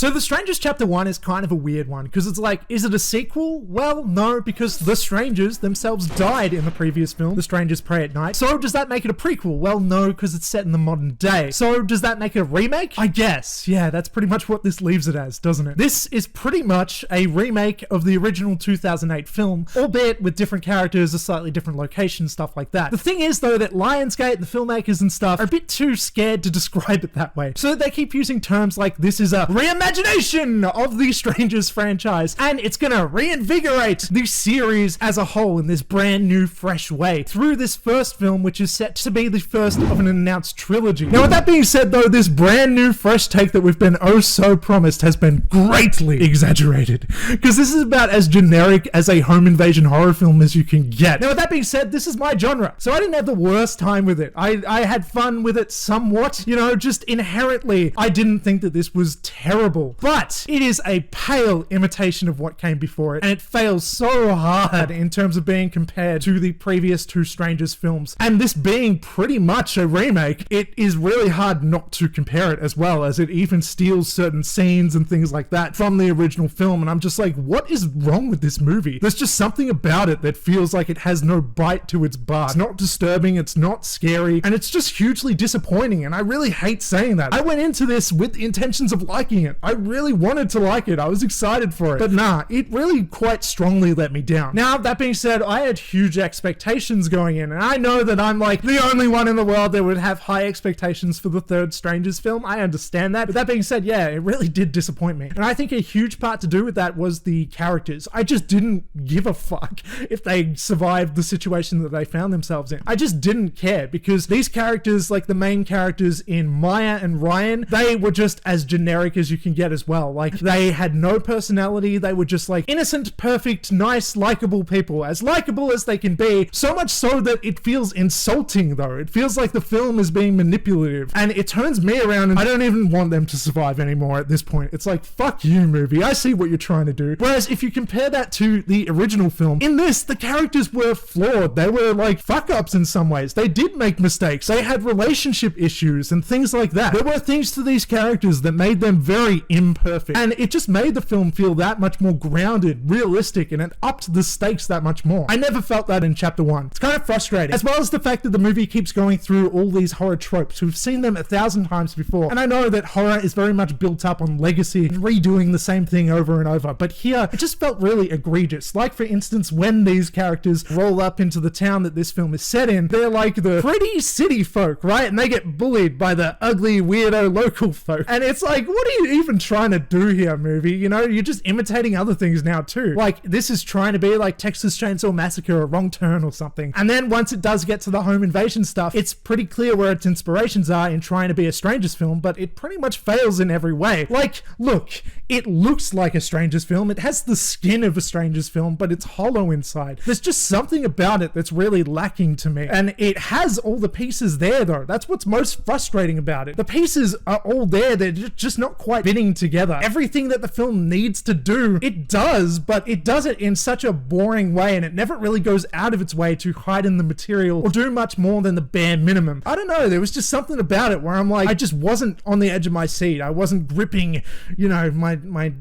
So The Strangers Chapter 1 is kind of a weird one, because it's like, is it a sequel? Well, no, because the Strangers themselves died in the previous film, The Strangers Pray at Night. So does that make it a prequel? Well, no, because it's set in the modern day. So does that make it a remake? I guess. Yeah, that's pretty much what this leaves it as, doesn't it? This is pretty much a remake of the original 2008 film, albeit with different characters, a slightly different location, stuff like that. The thing is, though, that Lionsgate, the filmmakers and stuff, are a bit too scared to describe it that way. So they keep using terms like, this is a reimagination of the Strangers franchise, and it's gonna reinvigorate the series as a whole in this brand new, fresh way through this first film, which is set to be the first of an announced trilogy. Now, with that being said, though, this brand new, fresh take that we've been oh so promised has been greatly exaggerated, because this is about as generic as a home invasion horror film as you can get. Now, with that being said, this is my genre, so I didn't have the worst time with it. I had fun with it somewhat, you know, just inherently, I didn't think that this was terrible, but it is a pale imitation of what came before it, and it fails so hard in terms of being compared to the previous two Strangers films. And this being pretty much a remake, it is really hard not to compare it, as well as it even steals certain scenes and things like that from the original film. And I'm just like, what is wrong with this movie? There's just something about it that feels like it has no bite to its bark. It's not disturbing, it's not scary, and it's just hugely disappointing. And I really hate saying that. I went into this with the intentions of liking it. I really wanted to like it. I was excited for it. But nah, it really quite strongly let me down. Now, that being said, I had huge expectations going in, and I know that I'm like the only one in the world that would have high expectations for the third Strangers film. I understand that. But that being said, yeah, it really did disappoint me. And I think a huge part to do with that was the characters. I just didn't give a fuck if they survived the situation that they found themselves in. I just didn't care, because these characters, like the main characters in Maya and Ryan, they were just as generic as you can get as well. Like, they had no personality. They were just like innocent, perfect, nice, likable people, as likable as they can be. So much so that it feels insulting, though. It feels like the film is being manipulative, and it turns me around, and I don't even want them to survive anymore at this point. It's like, fuck you, movie. I see what you're trying to do. Whereas if you compare that to the original film, in this, the characters were flawed. They were like fuck-ups in some ways. They did make mistakes. They had relationship issues and things like that. There were things to these characters that made them very imperfect, and it just made the film feel that much more grounded, realistic, and it upped the stakes that much more. I never felt that in Chapter 1. It's kind of frustrating, as well as the fact that the movie keeps going through all these horror tropes. We've seen them 1,000 times before, and I know that horror is very much built up on legacy and redoing the same thing over and over, but here it just felt really egregious. Like, for instance, when these characters roll up into the town that this film is set in, they're like the pretty city folk, right? And they get bullied by the ugly, weirdo local folk. And it's like, what are you even trying to do here, movie? You know, you're just imitating other things now too. Like, this is trying to be like Texas Chainsaw Massacre or Wrong Turn or something. And then once it does get to the home invasion stuff, it's pretty clear where its inspirations are in trying to be a Strangers film, but it pretty much fails in every way. Like, look, it looks like a Strangers film. It has the skin of a Strangers film, but it's hollow inside. There's just something about it that's really lacking to me. And it has all the pieces there, though. That's what's most frustrating about it. The pieces are all there. They're just not quite fitting together. Everything that the film needs to do, it does, but it does it in such a boring way, and it never really goes out of its way to heighten the material or do much more than the bare minimum. I don't know. There was just something about it where I'm like, I just wasn't on the edge of my seat. I wasn't gripping, you know, my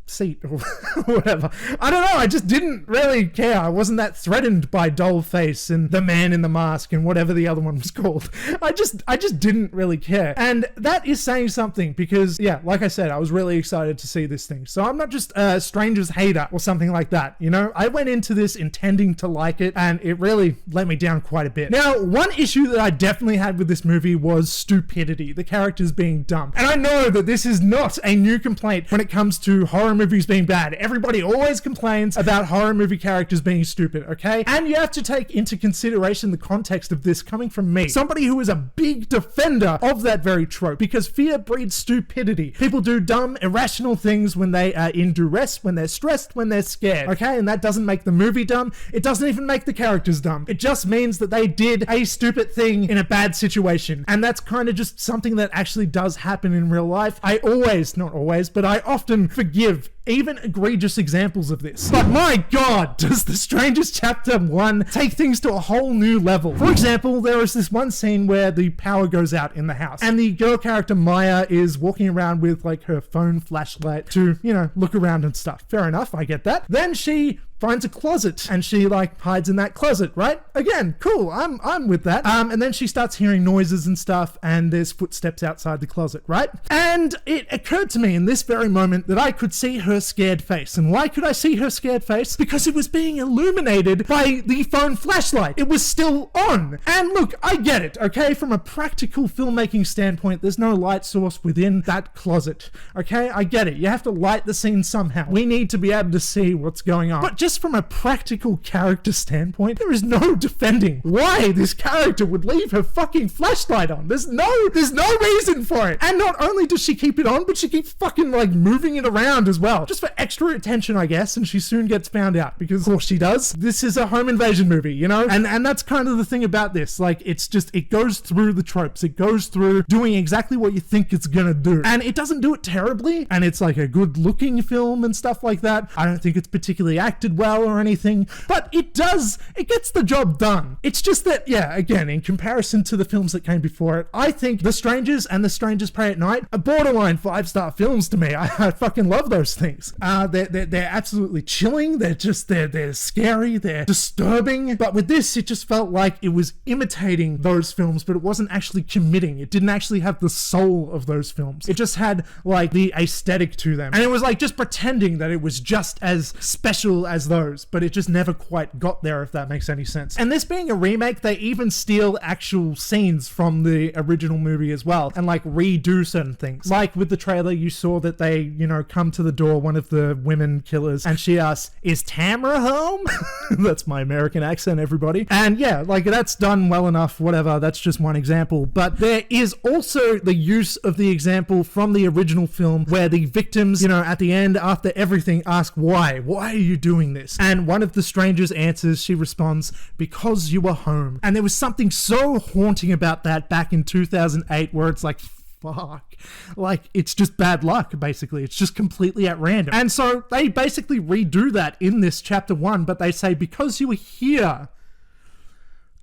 seat or whatever. I don't know. I just didn't really care. I wasn't that threatened by Dollface and the Man in the Mask and whatever the other one was called. I just didn't really care. And that is saying something, because yeah, like I said, I was really excited to see this thing. So I'm not just a Strangers hater or something like that, you know? I went into this intending to like it, and it really let me down quite a bit. Now, one issue that I definitely had with this movie was stupidity, the characters being dumb. And I know that this is not a new complaint when it comes to horror movies being bad. Everybody always complains about horror movie characters being stupid, okay? And you have to take into consideration the context of this coming from me, somebody who is a big defender of that very trope, because fear breeds stupidity. People do dumb, irrational things when they are in duress, when they're stressed, when they're scared, okay? And that doesn't make the movie dumb. It doesn't even make the characters dumb. It just means that they did a stupid thing in a bad situation. And that's kind of just something that actually does happen in real life. I always, not always, but I often forgive even egregious examples of this. But my god, does The Strangers Chapter 1 take things to a whole new level. For example, there is this one scene where the power goes out in the house, and the girl character Maya is walking around with like her phone flashlight to, you know, look around and stuff. Fair enough, I get that. Then she finds a closet and she like hides in that closet, right? Again, cool, I'm with that. And then she starts hearing noises and stuff, and there's footsteps outside the closet, right? And it occurred to me in this very moment that I could see her scared face. And why could I see her scared face? Because it was being illuminated by the phone flashlight. It was still on. And look, I get it, okay? From a practical filmmaking standpoint, there's no light source within that closet, okay? I get it. You have to light the scene somehow. We need to be able to see what's going on. But just from a practical character standpoint, there is no defending why this character would leave her fucking flashlight on. There's no reason for it. And not only does she keep it on, but she keeps fucking like moving it around as well, just for extra attention, I guess. And she soon gets found out, because of course she does. This is a home invasion movie, you know? And that's kind of the thing about this. Like, it's just, it goes through the tropes. It goes through doing exactly what you think it's gonna do. And it doesn't do it terribly. And it's like a good looking film and stuff like that. I don't think it's particularly acted well or anything, but it gets the job done. It's just that, yeah, again, in comparison to the films that came before it, I think The Strangers and The Strangers Prey at Night are borderline 5-star films to me. I fucking love those things. They're absolutely chilling. They're scary. They're disturbing. But with this, it just felt like it was imitating those films, but it wasn't actually committing. It didn't actually have the soul of those films. It just had like the aesthetic to them. And it was like just pretending that it was just as special as those, but it just never quite got there, if that makes any sense. And this being a remake, they even steal actual scenes from the original movie as well, and like redo certain things. Like with the trailer, you saw that they, you know, come to the door, one of the women killers, and she asks, "Is Tamara home?" That's my American accent, everybody. And yeah, like that's done well enough, whatever. That's just one example. But there is also the use of the example from the original film where the victims, you know, at the end, after everything, ask why. Why are you doing this? And one of the strangers answers, she responds, "Because you were home." And there was something so haunting about that back in 2008 where it's like, fuck, like it's just bad luck, basically. It's just completely at random. And so they basically redo that in this chapter 1, but they say, "Because you were here."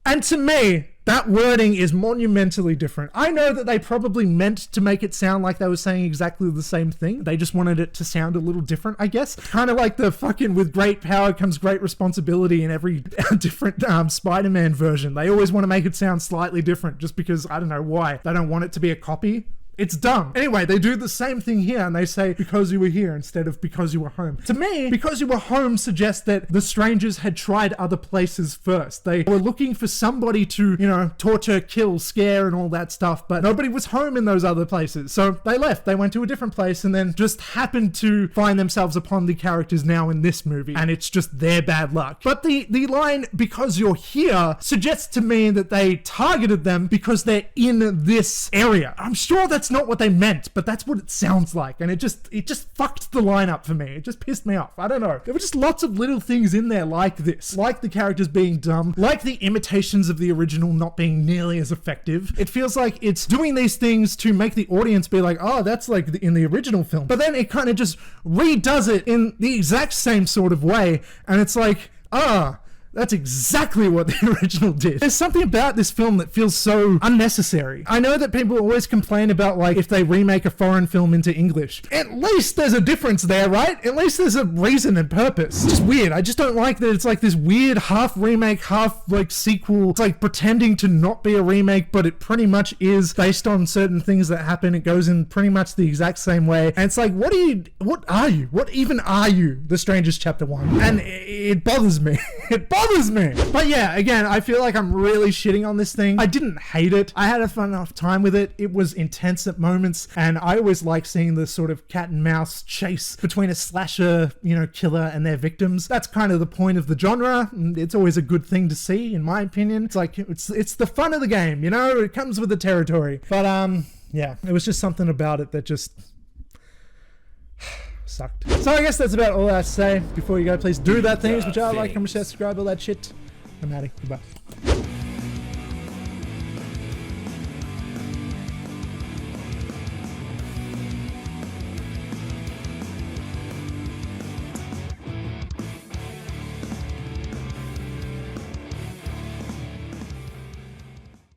And to me, that wording is monumentally different. I know that they probably meant to make it sound like they were saying exactly the same thing. They just wanted it to sound a little different, I guess. Kind of like the fucking "with great power comes great responsibility" in every different Spider-Man version. They always want to make it sound slightly different just because, I don't know why. They don't want it to be a copy. It's dumb. Anyway, they do the same thing here, and they say, "Because you were here," instead of "because you were home." To me, "because you were home" suggests that the strangers had tried other places first. They were looking for somebody to, you know, torture, kill, scare, and all that stuff, but nobody was home in those other places. So they left. They went to a different place, and then just happened to find themselves upon the characters now in this movie, and it's just their bad luck. But the line, "because you're here," suggests to me that they targeted them because they're in this area. I'm sure that's not what they meant, but that's what it sounds like, and it just fucked the line up for me. It just pissed me off. I don't know. There were just lots of little things in there like this, like the characters being dumb, like the imitations of the original not being nearly as effective. It feels like it's doing these things to make the audience be like, "Oh, that's like in the original film," but then it kind of just redoes it in the exact same sort of way, and it's like, that's exactly what the original did. There's something about this film that feels so unnecessary. I know that people always complain about, like, if they remake a foreign film into English. At least there's a difference there, right? At least there's a reason and purpose. It's just weird. I just don't like that it's like this weird half remake, half like sequel. It's like pretending to not be a remake, but it pretty much is based on certain things that happen. It goes in pretty much the exact same way. And it's like, what are you? What even are you? The Strangers Chapter 1. And it bothers me. It bothers me. But yeah, again, I feel like I'm really shitting on this thing. I didn't hate it. I had a fun enough time with it. It was intense at moments, and I always like seeing the sort of cat and mouse chase between a slasher, you know, killer and their victims. That's kind of the point of the genre, and it's always a good thing to see, in my opinion. It's like, it's the fun of the game, you know? It comes with the territory. But yeah, it was just something about it that just sucked. So I guess that's about all I have to say. Before you go, please do that things, which are like, comment, share, subscribe, all that shit. I'm out of here. Goodbye.